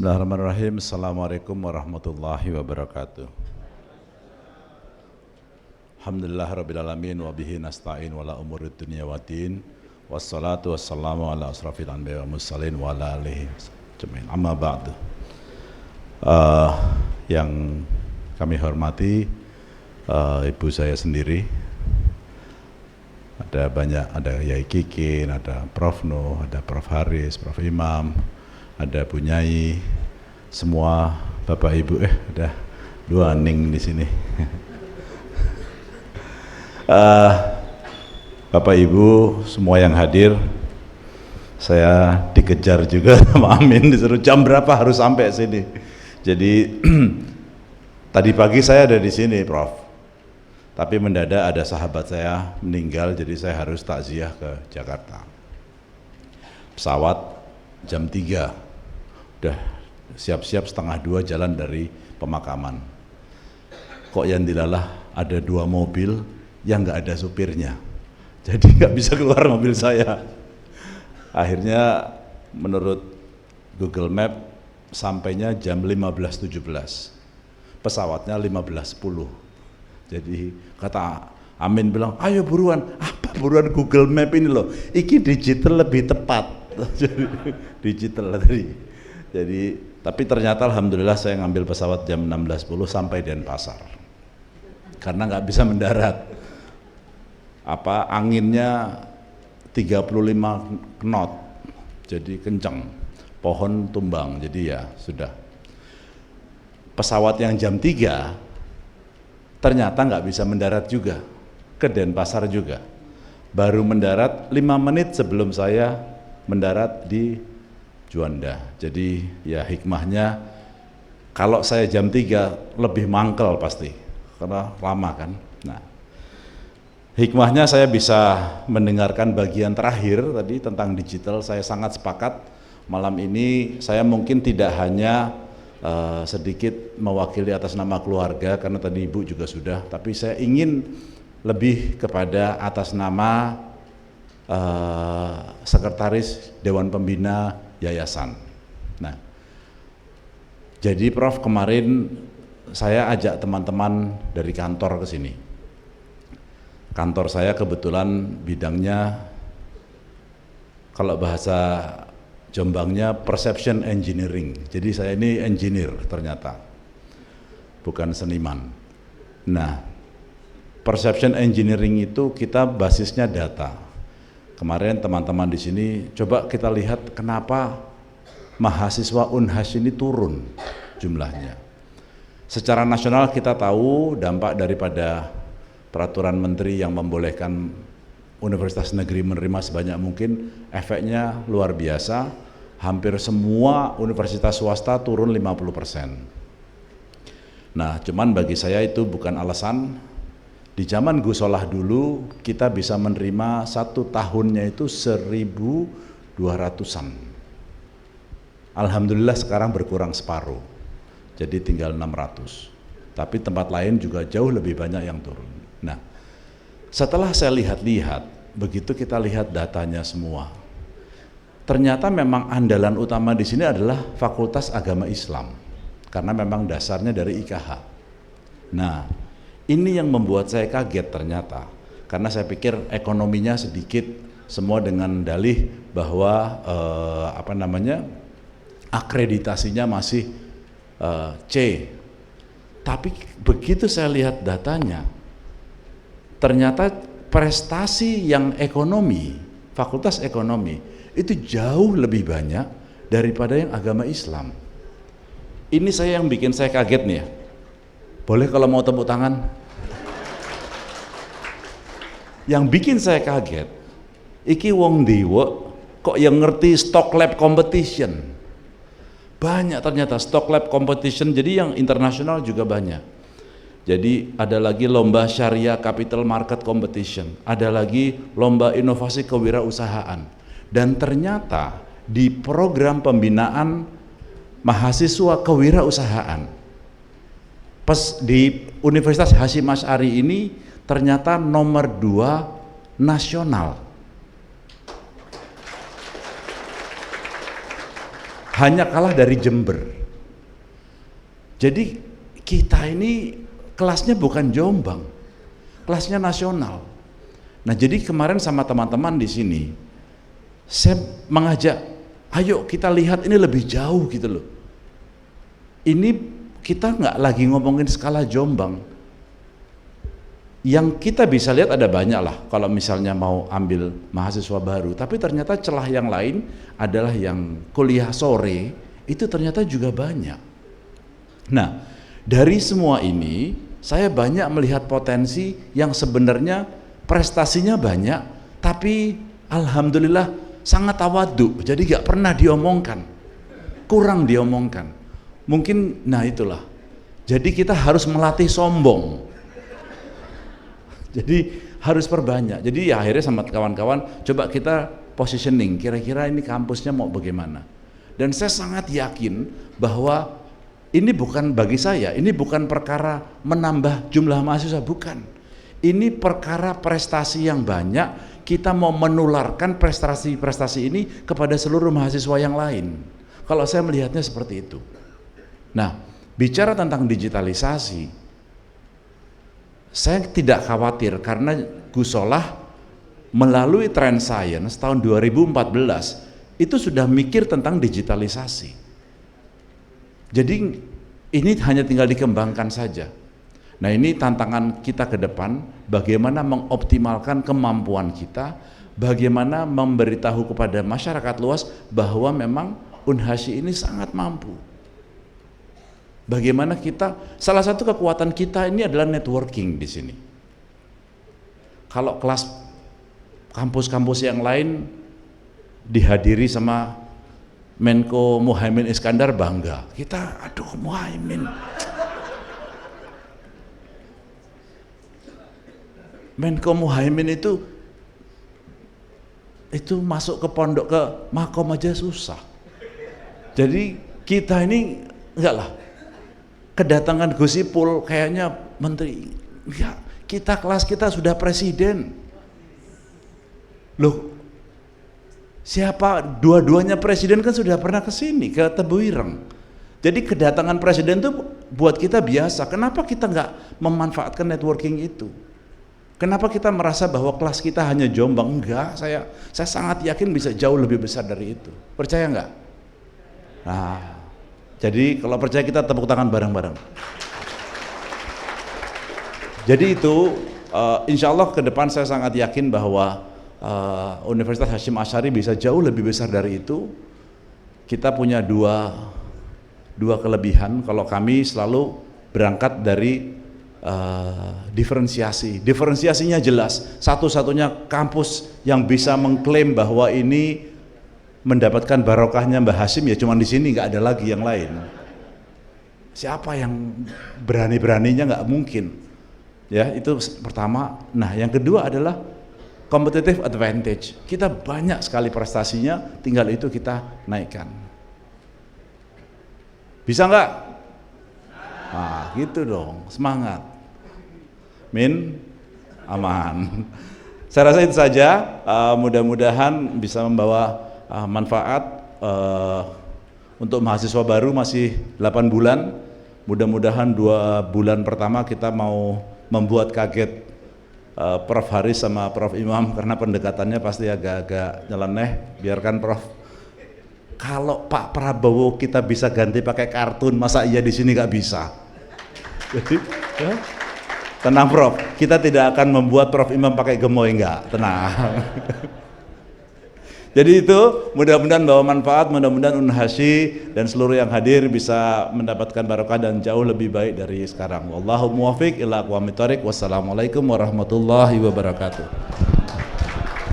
Bismillahirrahmanirrahim. Assalamualaikum warahmatullahi wabarakatuh. Alhamdulillah rabbil alamin wa bihi nasta'in wala umurid dunya waddin. Wassalatu wassalamu ala asrafil anbiya wa mursalin wa ala alihi jami'in. Amma ba'du. Yang kami hormati ibu saya sendiri. Ada Yai Kikin, ada Prof Nuh, ada Prof Haris, Prof Imam, ada Bu Nyai, semua Bapak Ibu, ada dua Ning di sini. Bapak Ibu semua yang hadir, saya dikejar juga sama Amin, disuruh jam berapa harus sampai sini. Jadi tadi pagi saya ada di sini, Prof. Tapi mendadak ada sahabat saya meninggal, jadi saya harus takziah ke Jakarta. Pesawat jam 3, udah siap-siap 1:30 jalan dari pemakaman. Kok yang dilalah ada 2 mobil yang nggak ada supirnya, jadi nggak bisa keluar mobil saya. Akhirnya menurut Google Map sampainya jam 15.17, pesawatnya 15.10. Jadi kata Amin bilang, ayo buruan. Apa buruan, Google Map ini loh, iki digital lebih tepat. Jadi digital tadi. Jadi tapi ternyata alhamdulillah saya ngambil pesawat jam 16.10 sampai Denpasar. Karena nggak bisa mendarat. Anginnya 35 knot. Jadi kencang. Pohon tumbang. Jadi ya sudah. Pesawat yang jam 3 ternyata nggak bisa mendarat juga, ke Denpasar juga. Baru mendarat 5 menit sebelum saya mendarat di Juanda. Jadi ya hikmahnya, kalau saya jam 3 lebih mangkel pasti, karena lama kan. Nah, hikmahnya saya bisa mendengarkan bagian terakhir tadi tentang digital. Saya sangat sepakat. Malam ini saya mungkin tidak hanya sedikit mewakili atas nama keluarga, karena tadi Ibu juga sudah, tapi saya ingin lebih kepada atas nama Sekretaris Dewan Pembina Yayasan. Nah, jadi Prof, kemarin saya ajak teman-teman dari kantor ke sini. Kantor saya kebetulan bidangnya, kalau bahasa Jombangnya perception engineering. Jadi saya ini engineer ternyata, bukan seniman. Nah, perception engineering itu kita basisnya data. Kemarin teman-teman di sini coba kita lihat kenapa mahasiswa Unhas ini turun jumlahnya. Secara nasional kita tahu dampak daripada peraturan menteri yang membolehkan universitas negeri menerima sebanyak mungkin, efeknya luar biasa. Hampir semua universitas swasta turun 50%. Nah, cuman bagi saya itu bukan alasan. Di zaman Gus Solah dulu kita bisa menerima 1 tahunnya itu 1.200-an. Alhamdulillah sekarang berkurang separuh, jadi tinggal 600. Tapi tempat lain juga jauh lebih banyak yang turun. Nah, setelah saya lihat-lihat, begitu kita lihat datanya semua, ternyata memang andalan utama di sini adalah Fakultas Agama Islam, karena memang dasarnya dari IKH. Nah, ini yang membuat saya kaget ternyata, karena saya pikir ekonominya sedikit, semua dengan dalih bahwa akreditasinya masih C. Tapi begitu saya lihat datanya, ternyata prestasi yang ekonomi, Fakultas Ekonomi itu jauh lebih banyak daripada yang agama Islam. Ini yang bikin saya kaget nih ya. Boleh kalau mau tepuk tangan? Yang bikin saya kaget, iki wong dewa kok yang ngerti stock lab competition. Banyak ternyata stock lab competition, jadi yang internasional juga banyak. Jadi ada lagi lomba syariah capital market competition, ada lagi lomba inovasi kewirausahaan. Dan ternyata di program pembinaan mahasiswa kewirausahaan di Universitas Hasyim Asy'ari ini ternyata nomor 2 nasional. hanya kalah dari Jember. Jadi kita ini kelasnya bukan Jombang, kelasnya nasional. Nah, jadi kemarin sama teman-teman di sini saya mengajak, ayo kita lihat ini lebih jauh gitu loh. Ini kita nggak lagi ngomongin skala Jombang. Yang kita bisa lihat ada banyak lah kalau misalnya mau ambil mahasiswa baru, tapi ternyata celah yang lain adalah yang kuliah sore itu ternyata juga banyak. Nah, dari semua ini saya banyak melihat potensi yang sebenarnya prestasinya banyak, tapi alhamdulillah sangat tawadhu, jadi gak pernah diomongkan, kurang diomongkan. Mungkin, nah itulah, jadi kita harus melatih sombong. Jadi harus perbanyak. Jadi ya akhirnya sama kawan-kawan coba kita positioning, kira-kira ini kampusnya mau bagaimana. Dan saya sangat yakin bahwa ini bukan bagi saya, ini bukan perkara menambah jumlah mahasiswa, bukan. Ini perkara prestasi yang banyak, kita mau menularkan prestasi-prestasi ini kepada seluruh mahasiswa yang lain. Kalau saya melihatnya seperti itu. Nah, bicara tentang digitalisasi, saya tidak khawatir karena Gus Solah melalui Trend Science tahun 2014 itu sudah mikir tentang digitalisasi. Jadi ini hanya tinggal dikembangkan saja. Nah, ini tantangan kita ke depan, bagaimana mengoptimalkan kemampuan kita, bagaimana memberitahu kepada masyarakat luas bahwa memang Unhasyi ini sangat mampu. Bagaimana kita, salah satu kekuatan kita ini adalah networking di sini. Kalau kelas kampus-kampus yang lain dihadiri sama Menko Muhaimin Iskandar bangga, kita aduh Muhaimin. Menko Muhaimin itu masuk ke pondok ke makom aja susah. Jadi kita ini enggak lah. Kedatangan Gus Ipul kayaknya menteri, ya kita kelas kita sudah presiden loh, siapa dua-duanya presiden kan sudah pernah ke sini ke Tebuireng. Jadi kedatangan presiden itu buat kita biasa. Kenapa kita nggak memanfaatkan networking itu? Kenapa kita merasa bahwa kelas kita hanya Jombang? Enggak, saya sangat yakin bisa jauh lebih besar dari itu. Percaya nggak? Nah, jadi kalau percaya kita tepuk tangan bareng-bareng. Jadi itu insya Allah ke depan saya sangat yakin bahwa Universitas Hasyim Asy'ari bisa jauh lebih besar dari itu. Kita punya dua kelebihan. Kalau kami selalu berangkat dari diferensiasi. Diferensiasinya jelas. Satu-satunya kampus yang bisa mengklaim bahwa ini mendapatkan barokahnya Mbah Hasyim ya cuma di sini, nggak ada lagi yang lain. Siapa yang berani-beraninya? Nggak mungkin. Ya, itu pertama. Nah, yang kedua adalah competitive advantage. Kita banyak sekali prestasinya, tinggal itu kita naikkan. Bisa nggak? Nah, gitu dong, semangat. Min, aman. Saya rasa itu saja. Mudah-mudahan bisa membawa manfaat untuk mahasiswa baru. Masih 8 bulan. Mudah-mudahan 2 bulan pertama kita mau membuat kaget Prof Haris sama Prof Imam, karena pendekatannya pasti agak-agak nyeleneh. Biarkan Prof. Kalau Pak Prabowo kita bisa ganti pakai kartun, masa iya di sini nggak bisa? Jadi ya, tenang Prof, kita tidak akan membuat Prof Imam pakai gemoy, enggak, tenang. Jadi itu mudah-mudahan bawa manfaat, mudah-mudahan Unhasyi dan seluruh yang hadir bisa mendapatkan barokah dan jauh lebih baik dari sekarang. Wallahu muwaffiq ila aqwamit thoriq. Wassalamualaikum warahmatullahi wabarakatuh.